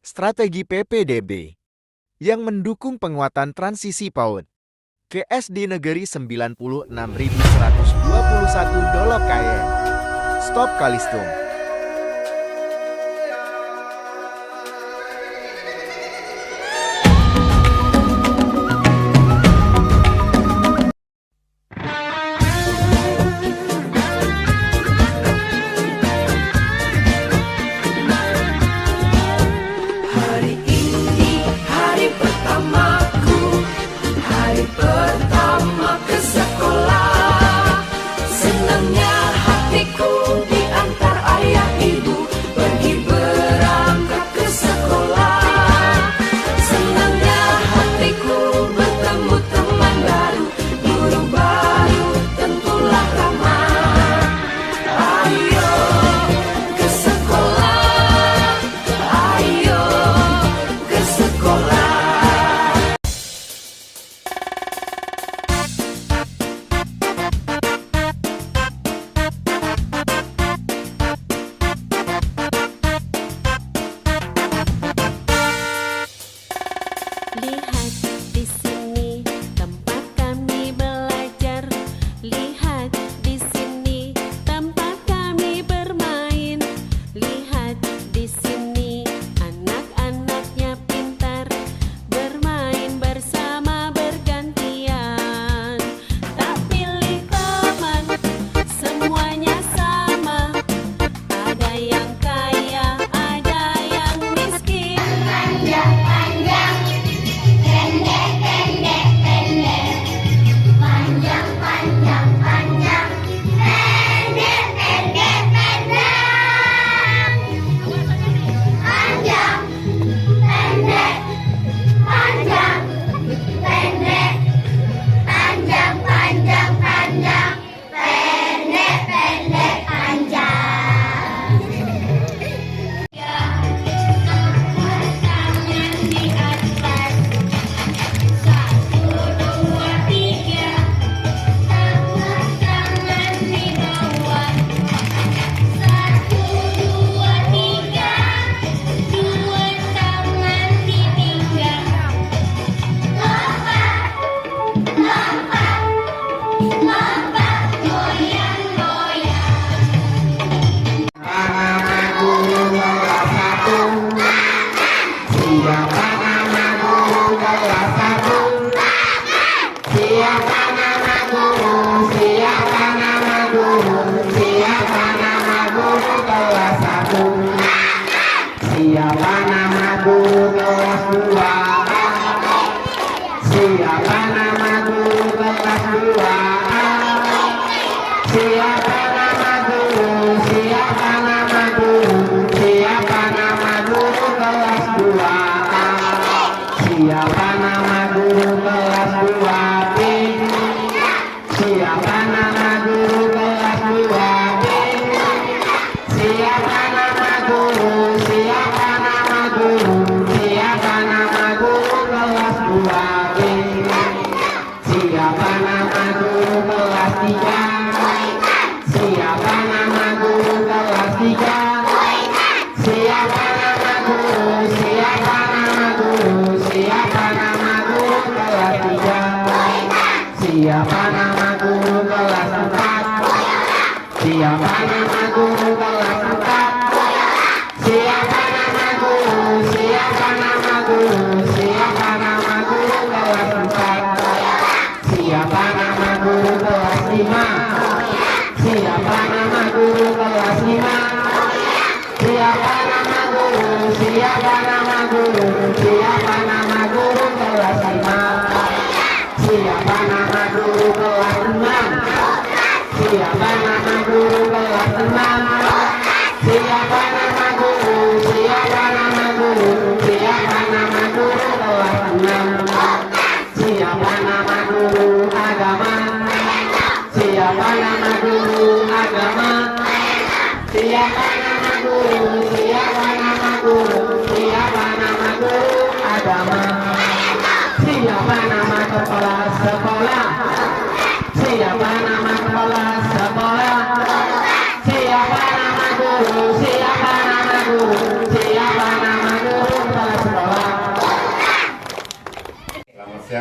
Strategi PPDB yang mendukung penguatan transisi PAUD ke SD Negeri 96.121 Dolok Kayen. Stop Kalistung. Siapa nama guru kelas 2? Siapa nama guru kelas 2? Siapa nama guru? Siapa nama guru? Siapa nama guru kelas 2? Siapa nama guru kelas 2? Siapa nama guru kelas 2? Siapa nama guru? Siapa nama guru? Siapa nama guru kelas 2B? Siapa nama guru kelas 3? Siapa nama guru kelas 3? Siapa nama guru? Siapa nama guru? Siapa nama guru kelas 3? Siapa nama guru kelas 4? Siapa nama guru kelas 4? Siapa nama guru? Siapa nama guru? Siapa nama guru kelas 4? Siapa nama guru kelas 5? Siapa nama guru kelas 5? Siapa nama guru? Siapa nama guru? Siapa nama guru kelas 5? Siapa nama guru kelas 6? Siapa nama guru kelas 6? Siapa nama guru? Siapa nama guru? Siapa nama guru kelas 6? Siapa nama guru agama? Siapa nama guru agama? Siapa nama guru? Siapa nama guru? Siapa nama guru agama?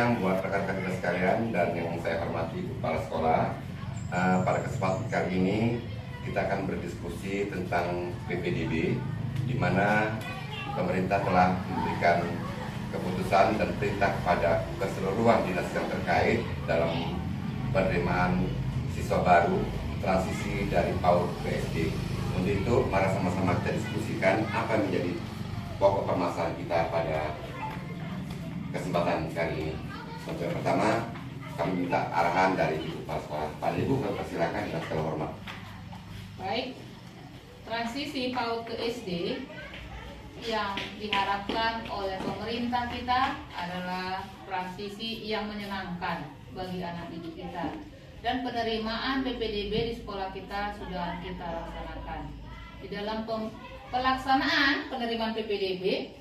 siang buat rekan-rekan kita sekalian dan yang saya hormati kepala sekolah. Pada kesempatan kali ini kita akan berdiskusi tentang PPDB, di mana pemerintah telah memberikan keputusan dan perintah kepada keseluruhan dinas yang terkait dalam penerimaan siswa baru transisi dari PAUD ke SD. Untuk itu, mari sama-sama kita diskusikan apa yang menjadi pokok permasalahan kita pada kesempatan kali ini. Untuk yang pertama, kami minta arahan dari Ibu Kepala Sekolah. Pak Ibu, kami persilakan dengan segala hormat. Baik, transisi PAUD ke SD yang diharapkan oleh pemerintah kita adalah transisi yang menyenangkan bagi anak didik kita. Dan penerimaan PPDB di sekolah kita sudah kita laksanakan. Di dalam pelaksanaan penerimaan PPDB,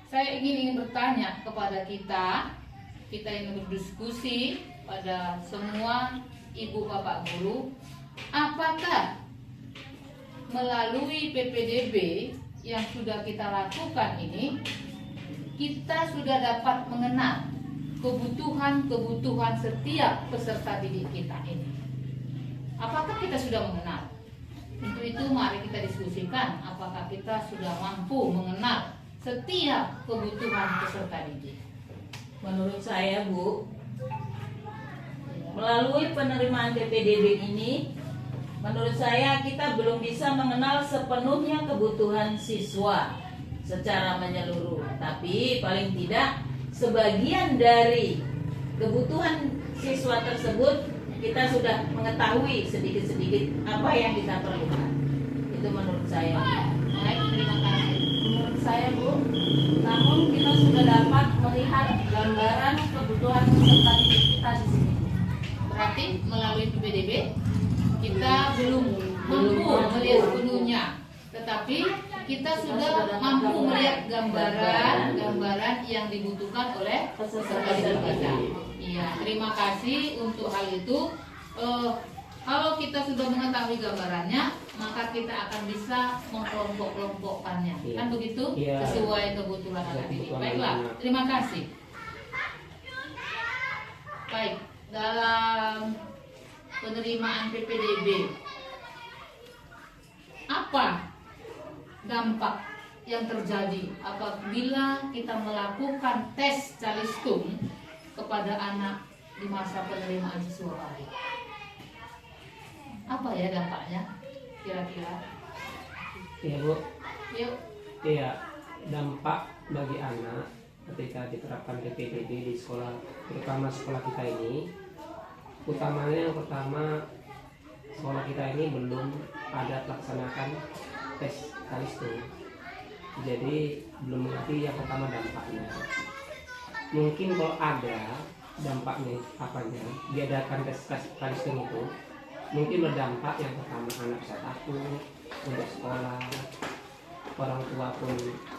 saya ingin bertanya kepada kita ingin berdiskusi pada semua ibu bapak guru, apakah melalui PPDB yang sudah kita lakukan ini, kita sudah dapat mengenal kebutuhan-kebutuhan setiap peserta didik kita ini. Apakah kita sudah mengenal? Untuk itu mari kita diskusikan apakah kita sudah mampu mengenal setiap kebutuhan peserta didik. Menurut saya, Bu, melalui penerimaan PPDB ini, menurut saya kita belum bisa mengenal sepenuhnya kebutuhan siswa secara menyeluruh. Tapi paling tidak sebagian dari kebutuhan siswa tersebut kita sudah mengetahui sedikit-sedikit apa yang kita perlukan. Itu menurut saya. Baik, terima kasih. Menurut saya, Bu, namun kita sudah dapat melihat gambaran kebutuhan peserta didik kita di sini. Berarti melalui PPDB kita belum mampu melihat sepenuhnya, tetapi kita sudah mampu melihat gambaran yang dibutuhkan oleh peserta didik kita. Iya, terima kasih untuk hal itu. Kalau kita sudah mengetahui gambarannya, maka kita akan bisa mengkelompok-kelompokkannya. Kan begitu? Iya. Sesuai kebutuhan anak didik. Kebutuhan Baiklah, anak. terima kasih. Baik, dalam penerimaan PPDB, apa dampak yang terjadi apabila kita melakukan tes calistung kepada anak di masa penerimaan siswa baru? Apa ya dampaknya kira-kira? Iya, Bu. Yuk. Iya, dampak bagi anak ketika diterapkan PPDB di sekolah, terutama sekolah kita ini, utamanya yang pertama, sekolah kita ini belum ada laksanakan tes calistung. Jadi belum mengerti yang pertama dampaknya. Mungkin kalau ada dampaknya apanya, diadakan tes calistung itu, mungkin berdampak yang pertama anak bisa takut untuk sekolah, orang tua pun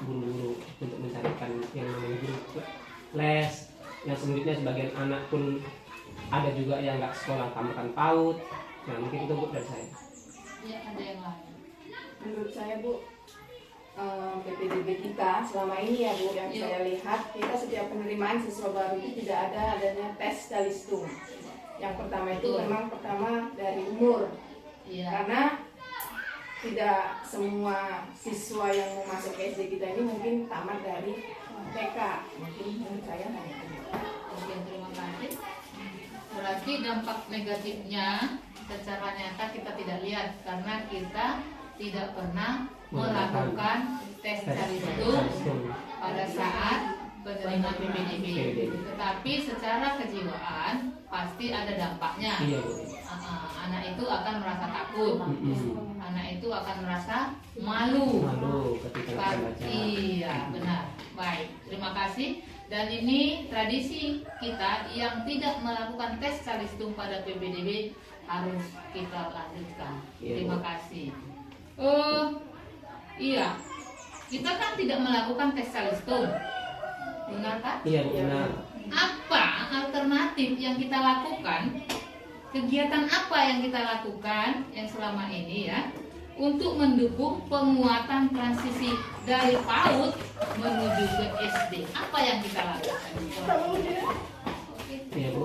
buru-buru untuk mencarikan yang namanya guru les, yang selanjutnya sebagian anak pun ada juga yang nggak sekolah tamatan PAUD. Nah, mungkin itu Bu dari saya. Ya, ada yang lain. Menurut saya, Bu, PPDB kita selama ini ya, Bu, yang Iya. saya lihat, kita setiap penerimaan siswa baru itu tidak ada adanya tes calistung. Yang pertama itu Betul. memang pertama dari umur, Iya. karena tidak semua siswa yang mau masuk ke SD kita ini mungkin tamat dari TK. Mungkin menurut saya hanya itu. Oke, terima kasih. Berarti dampak negatifnya secara nyata kita tidak lihat karena kita tidak pernah melakukan tes calistung pada saat penerimaan PPDB. Tetapi secara kejiwaan pasti ada dampaknya. Iya, Bu. Anak itu akan merasa takut, anak itu akan merasa malu. Malu ketika baca. Iya, benar. Baik, terima kasih. Dan ini tradisi kita yang tidak melakukan tes calistung pada PPDB harus kita lanjutkan. Iya, Terima Bu. kasih. Iya, kita kan tidak melakukan tes calistung, benar kan? Iya, Bu, benar. Apa alternatif yang kita lakukan? Kegiatan apa yang kita lakukan yang selama ini ya untuk mendukung penguatan transisi dari PAUD menuju ke SD? Apa yang kita lakukan? Iya Bu.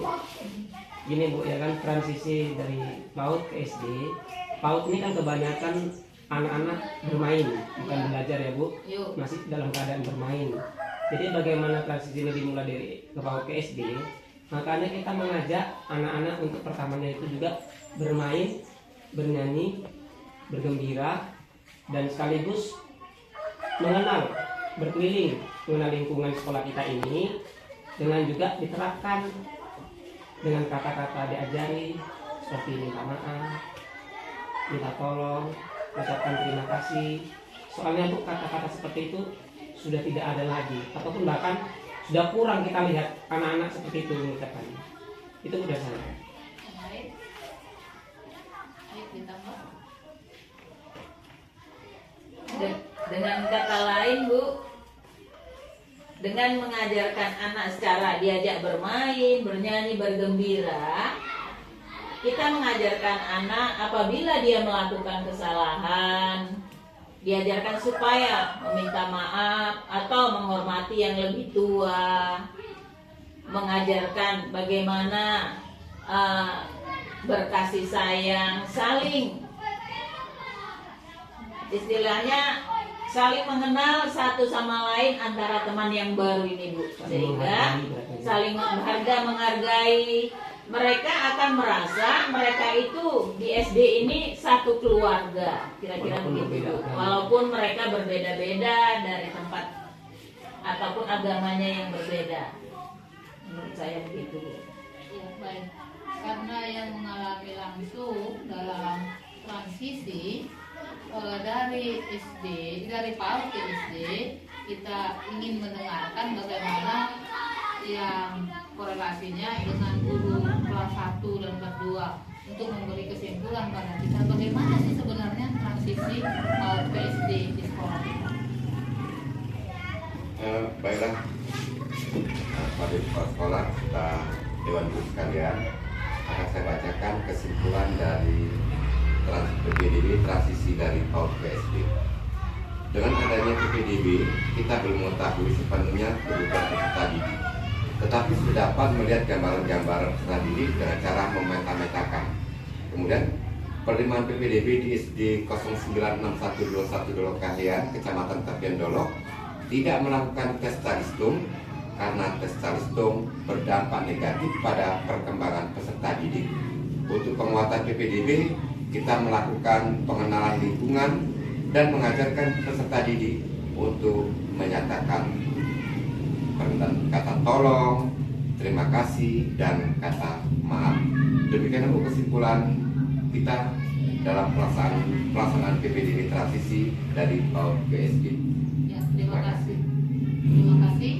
Gini Bu ya kan, transisi dari PAUD ke SD. PAUD ini kan kebanyakan anak-anak bermain, bukan belajar ya Bu. Yuk. Masih dalam keadaan bermain. Jadi bagaimana transisi ini dimulai dari ke PAUD ke SD? Makanya kita mengajak anak-anak untuk pertamanya itu juga bermain, bernyanyi, bergembira, dan sekaligus mengenal, berkeliling, mengenal lingkungan sekolah kita ini, dengan juga diterapkan dengan kata-kata diajari seperti minta maaf, minta tolong, ucapkan terima kasih. Soalnya Bu, kata-kata seperti itu sudah tidak ada lagi, ataupun bahkan sudah kurang kita lihat anak-anak seperti itu mengucapkannya. Itu udah sana. Baik. Baik, ditambah. Dengan kata lain Bu, dengan mengajarkan anak secara diajak bermain, bernyanyi, bergembira, kita mengajarkan anak apabila dia melakukan kesalahan, diajarkan supaya meminta maaf atau menghormati yang lebih tua, mengajarkan bagaimana berkasih sayang, saling istilahnya saling mengenal satu sama lain antara teman yang baru ini Bu, sehingga saling menghargai. Mereka akan merasa mereka itu di SD ini satu keluarga, kira-kira begitu Bu. Walaupun mereka berbeda-beda dari tempat ataupun agamanya yang berbeda, menurut saya begitu Bu. Ya, baik. Karena yang mengalami langsung dalam transisi dari SD, dari PAUD ke SD, kita ingin mendengarkan bagaimana yang korelasinya dengan guru kelas 1 dan kelas 2 untuk memberi kesimpulan pada kita bagaimana sih sebenarnya transisi PAUD ke SD di sekolah kita. Baiklah, pada kepala sekolah kita Dewan Guru sekalian, akan saya bacakan kesimpulan dari PPDB transisi dari PAUD ke SD. Dengan adanya PPDB, kita belum mengetahui sepenuhnya kebutuhan peserta didik, tetapi sudah dapat melihat gambaran-gambaran peserta didik dengan cara memeta-metakan. Kemudian penerimaan PPDB di SD 096121 Dolok Kahlian, Kecamatan Tepian Dolok, tidak melakukan tes talistung karena tes talistung berdampak negatif pada perkembangan peserta didik. Untuk penguatan PPDB, kita melakukan pengenalan lingkungan dan mengajarkan peserta didik untuk menyatakan kata tolong, terima kasih, dan kata maaf. Demikian kesimpulan kita dalam pelaksanaan PPDB transisi dari PAUD ke SD. Ya, terima kasih. Terima kasih.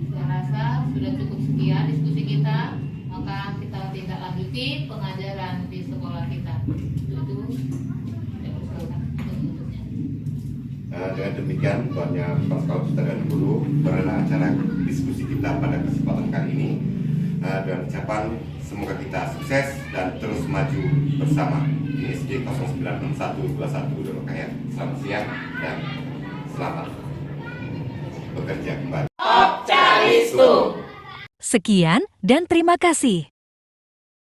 Saya rasa sudah cukup sekian diskusi kita. Maka kita tindak lanjuti pengajaran di sekolah kita. Itu saya usahakan penutupnya. Dengan demikian, buatnya Pascal Ustadz Guru berada acara diskusi kita pada kesempatan kali ini. Dengan ucapan semoga kita sukses dan terus maju bersama di SD 096121 Dolok Kahlian. Selamat siang dan selamat bekerja kembali. Opcalistung. Sekian dan terima kasih.